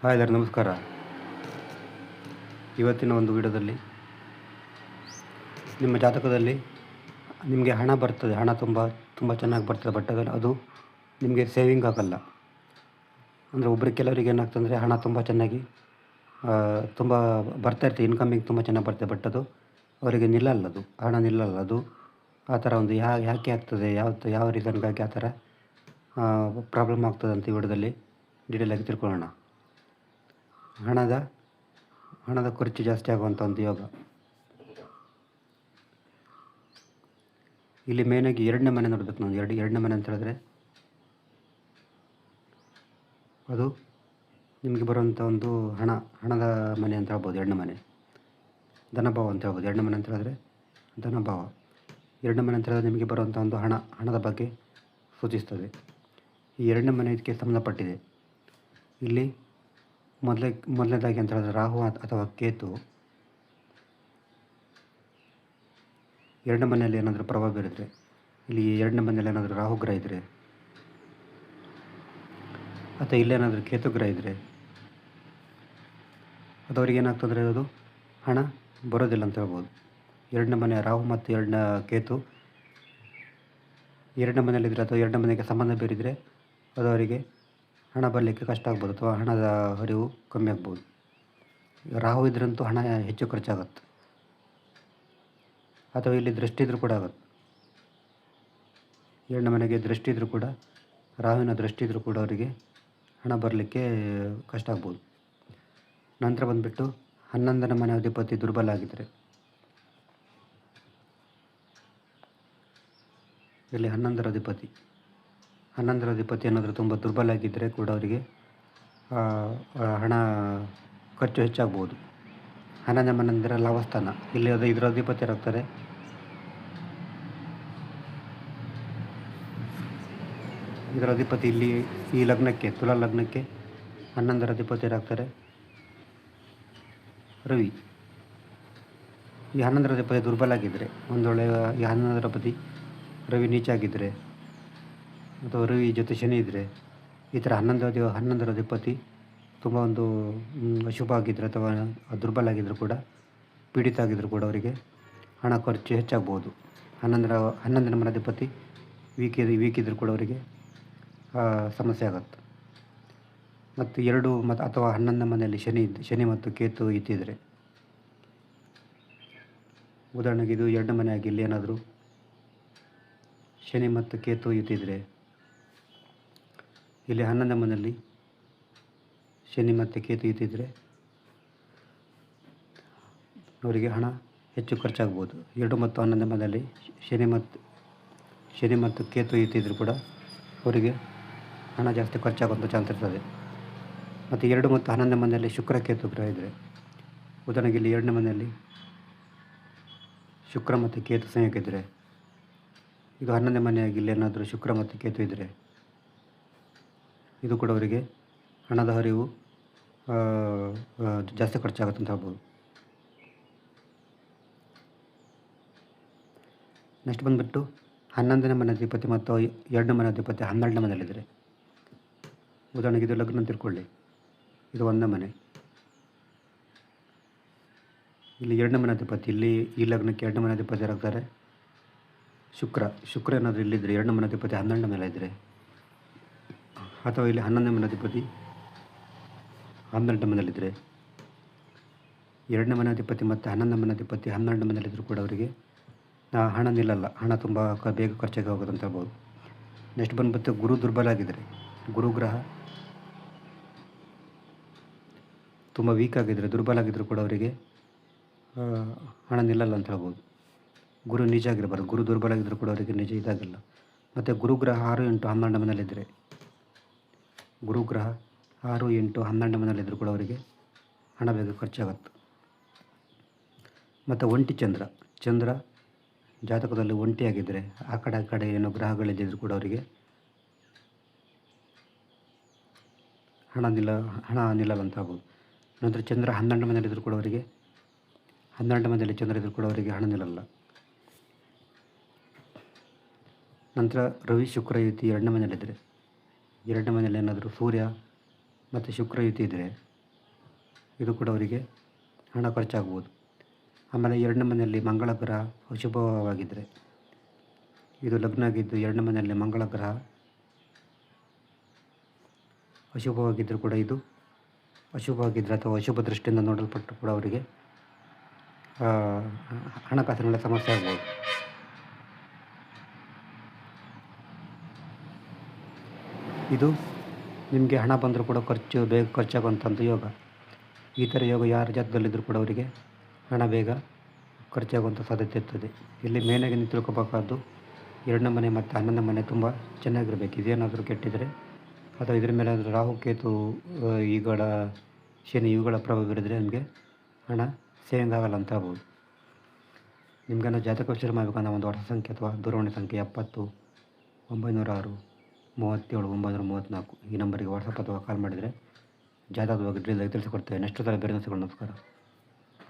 Hi ಎಲ್ಲರೂ ನಮಸ್ಕಾರ. ಇವತ್ತಿನ ಒಂದು ವಿಡಿಯೋದಲ್ಲಿ ನಿಮ್ಮ ಜಾತಕದಲ್ಲಿ ನಿಮಗೆ ಹಣ ಬರ್ತದೆ, ಹಣ ತುಂಬ ಚೆನ್ನಾಗಿ ಬರ್ತದೆ. ಬಟ್ ಅದು ನಿಮಗೆ ಸೇವಿಂಗ್ ಆಗಲ್ಲ. ಅಂದರೆ ಕೆಲವರಿಗೆ ಏನಾಗ್ತಂದರೆ ಹಣ ತುಂಬ ಚೆನ್ನಾಗಿ ತುಂಬ ಬರ್ತಾಯಿರ್ತದೆ, ಇನ್ಕಮಿಂಗ್ ತುಂಬ ಚೆನ್ನಾಗಿ ಬರ್ತದೆ. ಬಟ್ ಅದು ಅವರಿಗೆ ನಿಲ್ಲಲ್ಲ, ಅದು ಹಣ ನಿಲ್ಲಲ್ಲ. ಅದು ಆ ಥರ ಒಂದು ಯಾಕೆ ಆಗ್ತದೆ, ಯಾವ ರೀಸನ್ಗಾಗಿ ಆ ಥರ ಪ್ರಾಬ್ಲಮ್ ಆಗ್ತದೆ ಅಂತ ಈ ವಿಡಿಯೋದಲ್ಲಿ ಡೀಟೇಲಾಗಿ ತಿಳ್ಕೊಳ್ಳೋಣ. ಹಣದ ಖರ್ಚು ಜಾಸ್ತಿ ಆಗುವಂಥ ಒಂದು ಯೋಗ. ಇಲ್ಲಿ ಮೇನಾಗಿ ಎರಡನೇ ಮನೆ ನೋಡಬೇಕು ನಾವು. ಎರಡನೇ ಮನೆ ಅಂತ ಹೇಳಿದ್ರೆ ಅದು ನಿಮಗೆ ಬರುವಂಥ ಒಂದು ಹಣದ ಮನೆ ಅಂತ ಹೇಳ್ಬೋದು. ಎರಡನೇ ಮನೆ ಧನಭಾವ ಅಂತ ಹೇಳ್ಬೋದು. ಎರಡನೇ ಮನೆ ಅಂತ ಹೇಳಿದ್ರೆ ಧನಭಾವ. ಎರಡನೇ ಮನೆ ಅಂತ ಹೇಳಿದ್ರೆ ನಿಮಗೆ ಬರುವಂಥ ಒಂದು ಹಣದ ಬಗ್ಗೆ ಸೂಚಿಸ್ತದೆ. ಈ ಎರಡನೇ ಮನೆ ಇದಕ್ಕೆ ಸಂಬಂಧಪಟ್ಟಿದೆ. ಇಲ್ಲಿ ಮೊದಲನೇದಾಗಿ ಅಂತ ಹೇಳಿದ್ರೆ ರಾಹು ಅಥವಾ ಕೇತು ಎರಡನೇ ಮನೆಯಲ್ಲಿ ಏನಾದರೂ ಪ್ರಭಾವ ಬೀರಿದ್ರೆ, ಇಲ್ಲಿ ಎರಡನೇ ಮನೆಯಲ್ಲಿ ಏನಾದರೂ ರಾಹು ಗ್ರಹ ಇದ್ದರೆ ಅಥವಾ ಇಲ್ಲೇನಾದರೂ ಕೇತು ಗ್ರಹ ಇದ್ದರೆ ಅದವರಿಗೆ ಏನಾಗ್ತಂದರೆ ಅದು ಹಣ ಬರೋದಿಲ್ಲ ಅಂತ ಹೇಳ್ಬೋದು. ಎರಡನೇ ಮನೆ ರಾಹು ಮತ್ತು ಎರಡನೇ ಕೇತು ಎರಡನೇ ಮನೆಯಲ್ಲಿದ್ದರೆ ಅಥವಾ ಎರಡನೇ ಮನೆಗೆ ಸಂಬಂಧ ಬೀರಿದರೆ ಅದು ಅವರಿಗೆ ಹಣ ಬರಲಿಕ್ಕೆ ಕಷ್ಟ ಆಗ್ಬೋದು ಅಥವಾ ಹಣದ ಹರಿವು ಕಮ್ಮಿ ಆಗ್ಬೋದು. ರಾಹು ಇದ್ರಂತೂ ಹಣ ಹೆಚ್ಚು ಖರ್ಚಾಗತ್ತೆ. ಅಥವಾ ಇಲ್ಲಿ ದೃಷ್ಟಿ ಇದ್ರೂ ಕೂಡ ಆಗುತ್ತೆ. ಎರಡನೇ ಮನೆಗೆ ದೃಷ್ಟಿ ಇದ್ದರೂ ಕೂಡ, ರಾಹುವಿನ ದೃಷ್ಟಿ ಇದ್ದರೂ ಕೂಡ ಅವರಿಗೆ ಹಣ ಬರಲಿಕ್ಕೆ ಕಷ್ಟ ಆಗ್ಬೋದು. ನಂತರ ಬಂದುಬಿಟ್ಟು 11ನೇ ಮನೆ ಅಧಿಪತಿ ದುರ್ಬಲ ಆಗಿದ್ದರೆ, ಇಲ್ಲಿ 11ರ ಅಧಿಪತಿ ಏನಾದರೂ ತುಂಬ ದುರ್ಬಲ ಆಗಿದ್ದರೆ ಕೂಡ ಅವರಿಗೆ ಹಣ ಖರ್ಚು ಹೆಚ್ಚಾಗ್ಬೋದು. 11ನೇ ಮನೆ ಅಂದರೆ ಲಾಭಸ್ಥಾನ. ಇಲ್ಲಿ ಇದರ ಅಧಿಪತಿ ಏನಾಗ್ತಾರೆ, ಇದರ ಅಧಿಪತಿ ಇಲ್ಲಿ ಈ ಲಗ್ನಕ್ಕೆ, ತುಲಾ ಲಗ್ನಕ್ಕೆ 11ರ ಅಧಿಪತಿ ಏನಾಗ್ತಾರೆ, ರವಿ. ಈ 11ರ ಅಧಿಪತಿ ದುರ್ಬಲ ಆಗಿದ್ದರೆ, ಒಂದು ವೇಳೆ ಈ 11ರ ಅಧಿಪತಿ ರವಿ ನೀಚಾಗಿದ್ದರೆ ಅಥವಾ ರವಿ ಜೊತೆ ಶನಿ ಇದ್ದರೆ, ಈ ಥರ 11ರ ಅಧಿಪತಿ ತುಂಬ ಒಂದು ಅಶುಭ ಆಗಿದ್ದರೆ ಅಥವಾ ದುರ್ಬಲ ಆಗಿದ್ದರೂ ಕೂಡ, ಪೀಡಿತ ಆಗಿದ್ದರೂ ಕೂಡ ಅವರಿಗೆ ಹಣ ಖರ್ಚು ಹೆಚ್ಚಾಗ್ಬೋದು. 11ನೇ ಮನೆ ಅಧಿಪತಿ ವೀಕ್ ಇದ್ದರೂ ಕೂಡ ಅವರಿಗೆ ಸಮಸ್ಯೆ ಆಗುತ್ತೆ. ಮತ್ತು ಅಥವಾ 11ನೇ ಮನೆಯಲ್ಲಿ ಶನಿ ಮತ್ತು ಕೇತು ಇದ್ದಿದ್ದರೆ, ಉದಾಹರಣೆಗೆ ಇದು ಎರಡನೇ ಮನೆ ಆಗಿ ಇಲ್ಲಿ ಏನಾದರೂ ಶನಿ ಮತ್ತು ಕೇತು ಇದ್ದಿದ್ದರೆ, ಇಲ್ಲಿ 11ನೇ ಮನೆಯಲ್ಲಿ ಶನಿ ಮತ್ತು ಕೇತು ಇದ್ದಿದ್ದರೆ ಅವರಿಗೆ ಹಣ ಹೆಚ್ಚು ಖರ್ಚಾಗ್ಬೋದು. 2 ಮತ್ತು 11ನೇ ಮನೆಯಲ್ಲಿ ಶನಿ ಮತ್ತು ಕೇತು ಇದ್ದಿದ್ದರೂ ಕೂಡ ಅವರಿಗೆ ಹಣ ಜಾಸ್ತಿ ಖರ್ಚಾಗುವಂಥ ಚಾನ್ಸ್ ಇರ್ತದೆ. ಮತ್ತು 2 ಮತ್ತು 11ನೇ ಮನೆಯಲ್ಲಿ ಶುಕ್ರ ಕೇತು ಗ್ರಹ ಇದ್ದರೆ, ಉದಾಹರಣೆಗೆ ಇಲ್ಲಿ 2ನೇ ಮನೆಯಲ್ಲಿ ಶುಕ್ರ ಮತ್ತು ಕೇತು ಸಂಯೋಗ ಇದ್ದರೆ, ಇದು 11ನೇ ಮನೆಯಾಗಿ ಇಲ್ಲಿ ಏನಾದರೂ ಶುಕ್ರ ಮತ್ತು ಕೇತು ಇದ್ದರೆ ಇದು ಕೂಡ ಅವರಿಗೆ ಹಣದ ಹರಿವು ಜಾಸ್ತಿ ಖರ್ಚಾಗುತ್ತೆ ಅಂತ ಹೇಳ್ಬೋದು. ನೆಕ್ಸ್ಟ್ ಬಂದುಬಿಟ್ಟು 11ನೇ ಮನೆ ಅಧಿಪತಿ ಮತ್ತು 2ನೇ ಮನೆ ಅಧಿಪತಿ 12ನೇ ಮನೆಯಲ್ಲಿದ್ದರೆ, ಉದಾಹರಣೆಗೆ ಇದು ಲಗ್ನ ತಿಳ್ಕೊಳ್ಳಿ, ಇದು 1ನೇ ಮನೆ. ಇಲ್ಲಿ 2ನೇ ಮನೆ ಅಧಿಪತಿ, ಇಲ್ಲಿ ಈ ಲಗ್ನಕ್ಕೆ 2ನೇ ಮನೆ ಅಧಿಪತಿ ಯಾರಾಗ್ತಾರೆ, ಶುಕ್ರ ಏನಾದರೂ ಇಲ್ಲಿದ್ದರೆ 2ನೇ ಮನೆ ಅಧಿಪತಿ 12ನೇ ಮೇಲೆ ಇದ್ದರೆ, ಅಥವಾ ಇಲ್ಲಿ 11ನೇ ಮನೆ ಅಧಿಪತಿ 12ನೇ ಮನೆಯಲ್ಲಿದ್ದರೆ, 2ನೇ ಮನೆ ಅಧಿಪತಿ ಮತ್ತು 11ನೇ ಮನೆ ಅಧಿಪತಿ 12ನೇ ಮನೆಯಲ್ಲಿದ್ದರೂ ಕೂಡ ಅವರಿಗೆ ಹಣ ನಿಲ್ಲಲ್ಲ, ಹಣ ತುಂಬ ಬೇಗ ಖರ್ಚಾಗಿ ಹೋಗೋದು ಅಂತ ಹೇಳ್ಬೋದು. ನೆಕ್ಸ್ಟ್ ಬಂದುಬಿಟ್ಟು ಗುರು ದುರ್ಬಲ ಆಗಿದ್ದರೆ, ಗುರು ಗ್ರಹ ತುಂಬ ವೀಕ್ ಆಗಿದ್ದರೆ, ದುರ್ಬಲ ಆಗಿದ್ದರೂ ಕೂಡ ಅವರಿಗೆ ಹಣ ನಿಲ್ಲಲ್ಲ ಅಂತ ಹೇಳ್ಬೋದು. ಗುರು ನಿಜ ಆಗಿರಬಾರ್ದು, ಗುರು ದುರ್ಬಲ ಆಗಿದ್ದರೂ ಕೂಡ ಅವರಿಗೆ ನಿಜ ಇದಾಗಿಲ್ಲ. ಮತ್ತು ಗುರುಗ್ರಹ 6, 8, 12ನೇ ಮನೆಯಲ್ಲಿದ್ದರೆ, ಗುರುಗ್ರಹ 6, 8, 12ನೇ ಮನೆಯಲ್ಲಿದ್ದರೂ ಕೂಡ ಅವರಿಗೆ ಹಣ ಬೇಗ ಖರ್ಚಾಗತ್ತೆ. ಮತ್ತು ಒಂಟಿ ಚಂದ್ರ ಜಾತಕದಲ್ಲಿ ಒಂಟಿಯಾಗಿದ್ದರೆ, ಆ ಕಡೆ ಏನೋ ಗ್ರಹಗಳಿದ್ದರೂ ಕೂಡ ಅವರಿಗೆ ಹಣ ನಿಲ್ಲಲ್ಲ ಅಂತ ಆಗ್ಬೋದು. ನಂತರ ಚಂದ್ರ 12ನೇ ಮನೆಯಲ್ಲಿದ್ದರೂ ಕೂಡ ಅವರಿಗೆ 12ನೇ ಮನೆಯಲ್ಲಿ ಚಂದ್ರ ಇದ್ದರೂ ಕೂಡ ಅವರಿಗೆ ಹಣ ನಿಲ್ಲಲ್ಲ. ನಂತರ ರವಿ ಶುಕ್ರ ಯುತಿ 2ನೇ ಮನೆಯಲ್ಲಿದ್ದರೆ, 2ನೇ ಮನೆಯಲ್ಲಿ ಏನಾದರೂ ಸೂರ್ಯ ಮತ್ತು ಶುಕ್ರ ಯುತಿ ಇದ್ದರೆ ಇದು ಕೂಡ ಅವರಿಗೆ ಹಣ ಖರ್ಚಾಗ್ಬೋದು. ಆಮೇಲೆ 2ನೇ ಮನೆಯಲ್ಲಿ ಮಂಗಳ ಗ್ರಹ ಅಶುಭವಾಗಿದ್ದರೆ, ಇದು ಲಗ್ನ ಆಗಿದ್ದು 2ನೇ ಮನೆಯಲ್ಲಿ ಮಂಗಳ ಗ್ರಹ ಅಶುಭವಾಗಿದ್ದರೂ ಕೂಡ, ಇದು ಅಶುಭವಾಗಿದ್ದರೆ ಅಥವಾ ಅಶುಭ ದೃಷ್ಟಿಯಿಂದ ನೋಡಲ್ಪಟ್ಟು ಕೂಡ ಅವರಿಗೆ ಹಣಕಾಸಿನ ಸಮಸ್ಯೆ ಆಗ್ಬೋದು. ಇದು ನಿಮಗೆ ಹಣ ಬಂದರೂ ಕೂಡ ಬೇಗ ಖರ್ಚಾಗುವಂಥದ್ದು ಯೋಗ. ಈ ಥರ ಯೋಗ ಯಾರ ಜಾತಕದಲ್ಲಿದ್ದರೂ ಕೂಡ ಅವರಿಗೆ ಹಣ ಬೇಗ ಖರ್ಚಾಗುವಂಥ ಸಾಧ್ಯತೆ ಇರ್ತದೆ. ಇಲ್ಲಿ ಮೇನಾಗಿ ನೀವು ತಿಳ್ಕೊಬೇಕಾದ್ದು 2ನೇ ಮನೆ ಮತ್ತು 11ನೇ ಮನೆ ತುಂಬ ಚೆನ್ನಾಗಿರಬೇಕು. ಇದೇನಾದರೂ ಕೆಟ್ಟಿದರೆ ಅಥವಾ ಇದರ ಮೇಲೆ ಏನಾದರೂ ರಾಹು ಕೇತು ಇವುಗಳ ಶನಿ ಇವುಗಳ ಪ್ರಭಾವ ಇರಿದ್ರೆ ನಿಮಗೆ ಹಣ ಸೇವಿಂಗ್ ಆಗಲ್ಲ ಅಂತ ಹೇಳ್ಬೋದು. ನಿಮ್ಗೇನೋ ಜಾತಕ ವಿಚಾರ ಮಾಡಬೇಕಂದ್ರೆ ಒಂದು ವಾಟ್ಸಪ್ ಸಂಖ್ಯೆ ಅಥವಾ ದೂರವಾಣಿ ಸಂಖ್ಯೆ 70 906 37 934 ಈ ನಂಬರಿಗೆ ವಾಟ್ಸಪ್ ಅಥವಾ ಕಾಲ್ ಮಾಡಿದರೆ ಜಾತಕದ ಬಗ್ಗೆ ಡೀಟೇಲ್ ತಿಳಿಸಿಕೊಡ್ತೇವೆ. ನೆಕ್ಸ್ಟ್ ಸಲ ಬೇರೆ ನಮಸ್ಕಾರ.